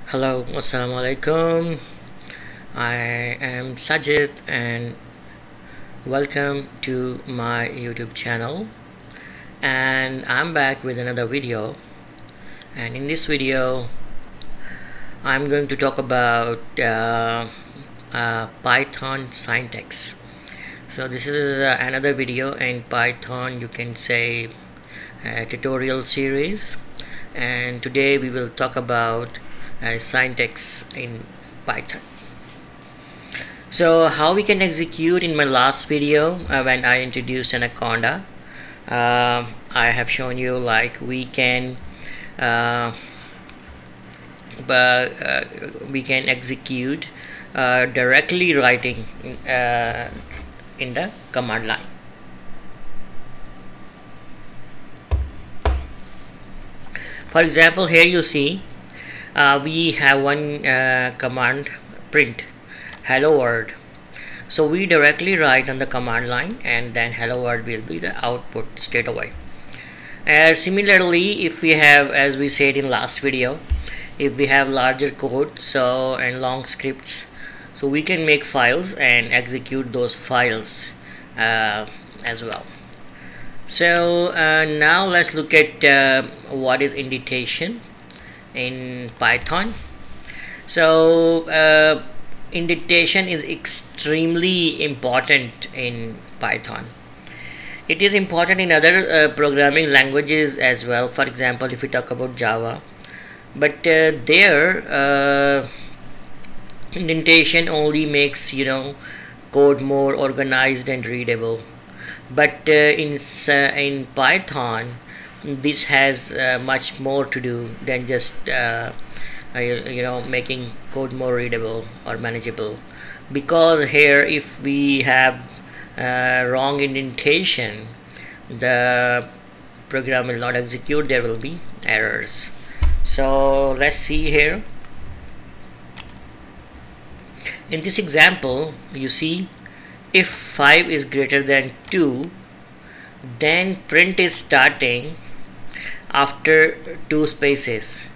Hello, Assalamualaikum. I am Sajid and welcome to my YouTube channel. And I'm back with another video. And in this video, I'm going to talk about Python syntax. So this is another video in Python, you can say tutorial series. And today we will talk about syntax in Python. So how we can execute, in my last video when I introduced Anaconda, I have shown you like we can execute directly writing in the command line. For example, here you see we have one command, print hello world. So we directly write on the command line and then hello world will be the output straight away. Similarly, if we have, as we said in last video, if we have larger code and long scripts, so we can make files and execute those files as well. So now let's look at what is indentation in Python. So indentation is extremely important in Python. It is important in other programming languages as well. For example, if we talk about Java, but there indentation only makes code more organized and readable. But in Python, this has much more to do than just making code more readable or manageable, because here if we have wrong indentation, the program will not execute, there will be errors. So let's see here. In this example, you see, if 5 is greater than 2, then print is starting after 2 spaces.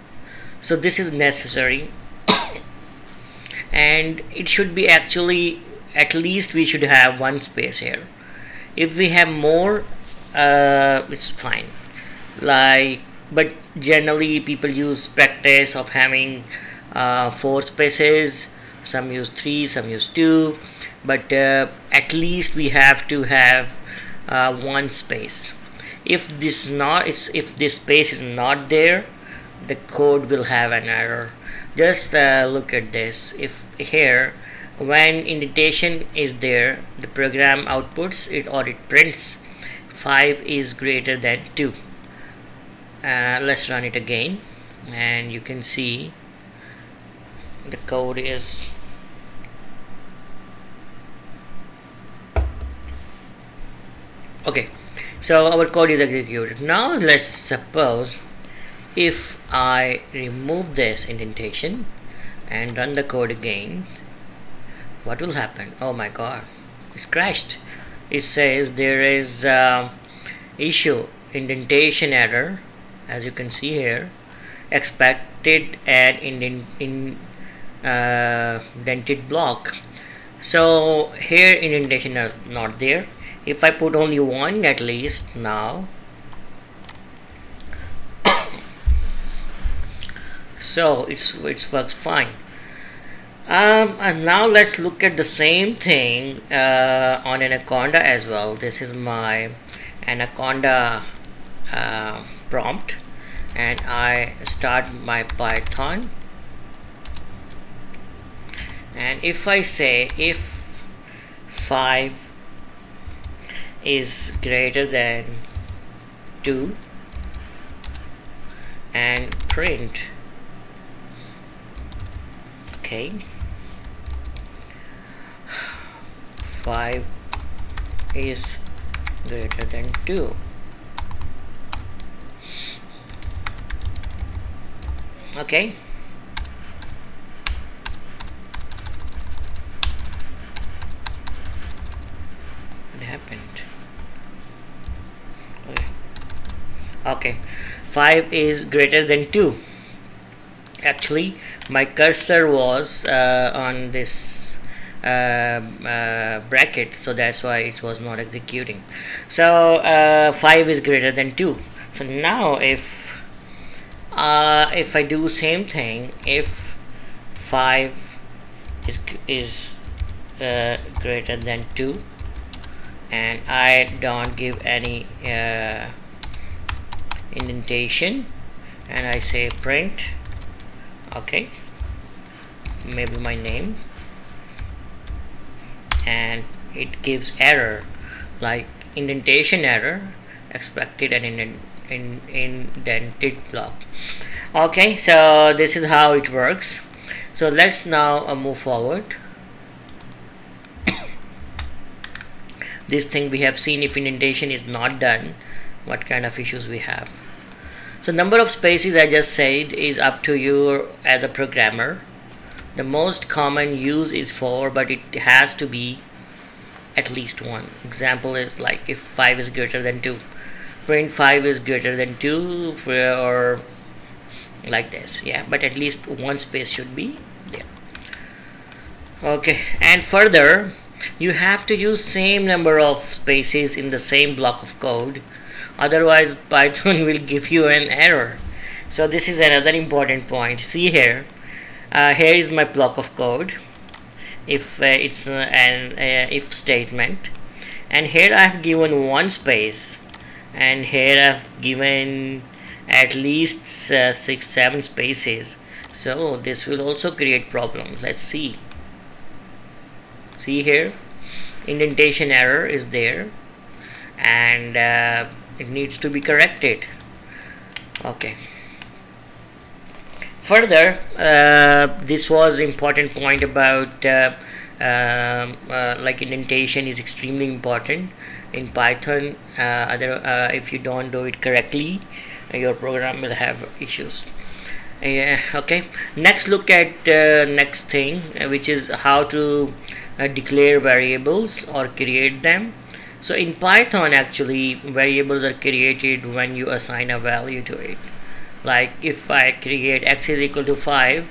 So this is necessary and it should be actually, at least we should have 1 space here. If we have more, it's fine. But generally people use practice of having 4 spaces. Some use 3, some use 2, but at least we have to have 1 space. If this space is not there, the code will have an error. Just look at this. If here, when indentation is there, the program outputs it, or it prints 5 is greater than 2. Let's run it again and you can see the code is okay. So our code is executed. Now let's suppose if I remove this indentation and run the code again, what will happen? Oh my god, it's crashed. It says there is issue, indentation error, as you can see here, expected an indented block. So here indentation is not there. If I put only 1 at least now, so it works fine. And now let's look at the same thing on Anaconda as well. This is my Anaconda prompt and I start my Python, and if I say if 5 is greater than 2 and print, okay, 5 is greater than 2. Okay, what happened? Okay, 5 is greater than 2 Actually, my cursor was on this bracket, so that's why it was not executing. So 5 is greater than 2. So now if I do same thing, if 5 is greater than 2 and I don't give any indentation and I say print, okay, maybe my name, and it gives error like indentation error, expected an indented block. Okay, so this is how it works. So let's now move forward. This thing we have seen, if indentation is not done, what kind of issues we have. So number of spaces, I just said, is up to you as a programmer. The most common use is 4, but it has to be at least 1. Example is like if 5 is greater than 2, print 5 is greater than 2, or like this. Yeah, but at least 1 space should be there. Okay, and further you have to use same number of spaces in the same block of code, otherwise Python will give you an error. So this is another important point. See here, here is my block of code. If it's an if statement, and here I have given 1 space, and here I've given at least 6-7 spaces, so this will also create problems. Let's see. See here, indentation error is there, and it needs to be corrected. Okay. Further, this was important point about like indentation is extremely important in Python. If you don't do it correctly, your program will have issues. Okay, next look at next thing, which is how to declare variables or create them. So in Python, actually variables are created when you assign a value to it. Like if I create x is equal to 5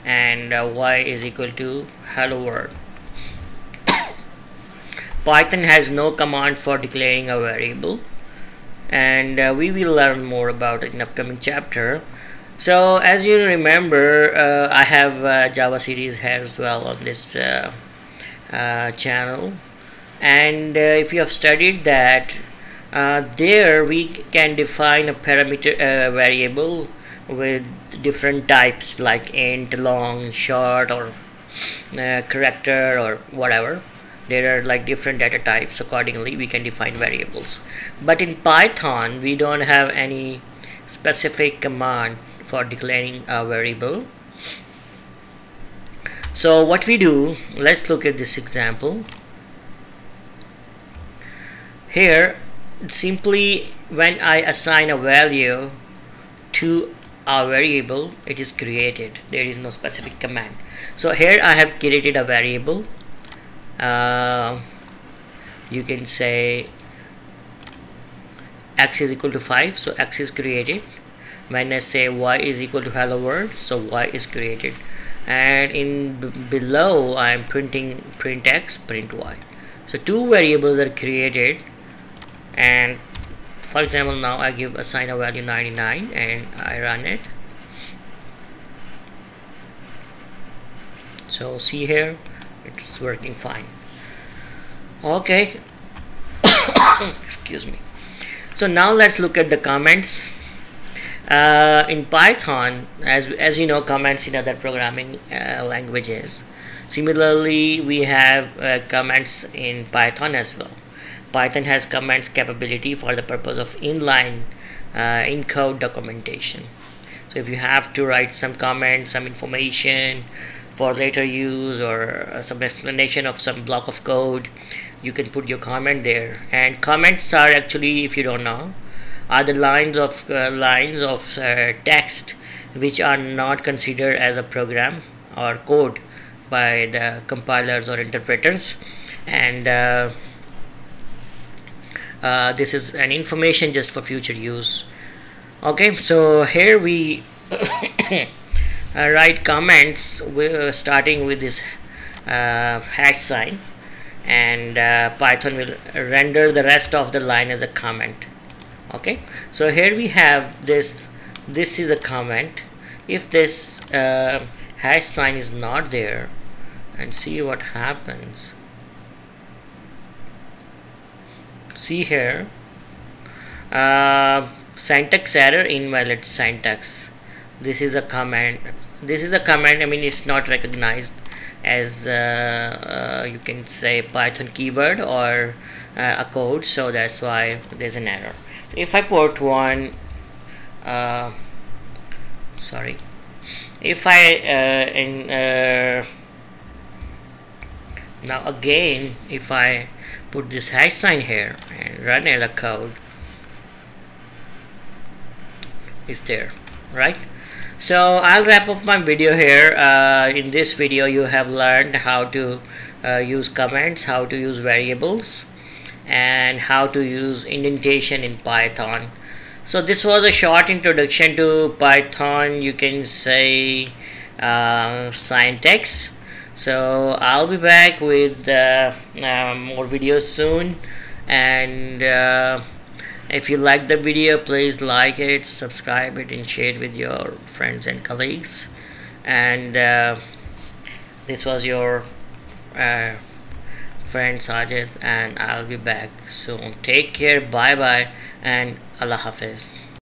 and y is equal to hello world. Python has no command for declaring a variable, and we will learn more about it in upcoming chapter. So as you remember, I have Java series here as well on this channel, and if you have studied that, there we can define a parameter variable with different types like int, long, short, or character, or whatever. There are like different data types. Accordingly we can define variables, but in Python we don't have any specific command for declaring a variable. So what we do, let's look at this example. Here, simply when I assign a value to a variable, it is created. There is no specific command. So here I have created a variable. You can say x is equal to 5, so x is created. When I say y is equal to hello world, so y is created, and in below I am printing print x, print y. So 2 variables are created, and for example now I assign a value 99 and I run it. So see here, it's working fine. Okay. Excuse me. So now let's look at the comments. In Python, as you know, comments in other programming languages. Similarly, we have comments in Python as well. Python has comments capability for the purpose of inline in-code documentation. So if you have to write some comments, some information for later use, or some explanation of some block of code, you can put your comment there. And comments are actually, if you don't know, are the lines of text which are not considered as a program or code by the compilers or interpreters, and this is an information just for future use. Okay, so here we write comments starting with this hash sign, and Python will render the rest of the line as a comment. Okay, so here we have this is a comment. If this hash sign is not there, and see what happens. See here, syntax error, invalid syntax. This is a command. I mean, it's not recognized as you can say Python keyword or a code, so that's why there's an error. So if I put one sorry, if I now again, if I put this hash sign here and run the code, is there, right? So I'll wrap up my video here. In this video you have learned how to use comments, how to use variables, and how to use indentation in Python. So this was a short introduction to Python, you can say syntax. So I'll be back with more videos soon, and if you like the video, please like it, subscribe it, and share it with your friends and colleagues. And this was your friend Sajid, and I'll be back soon. Take care, bye bye, and Allah Hafiz.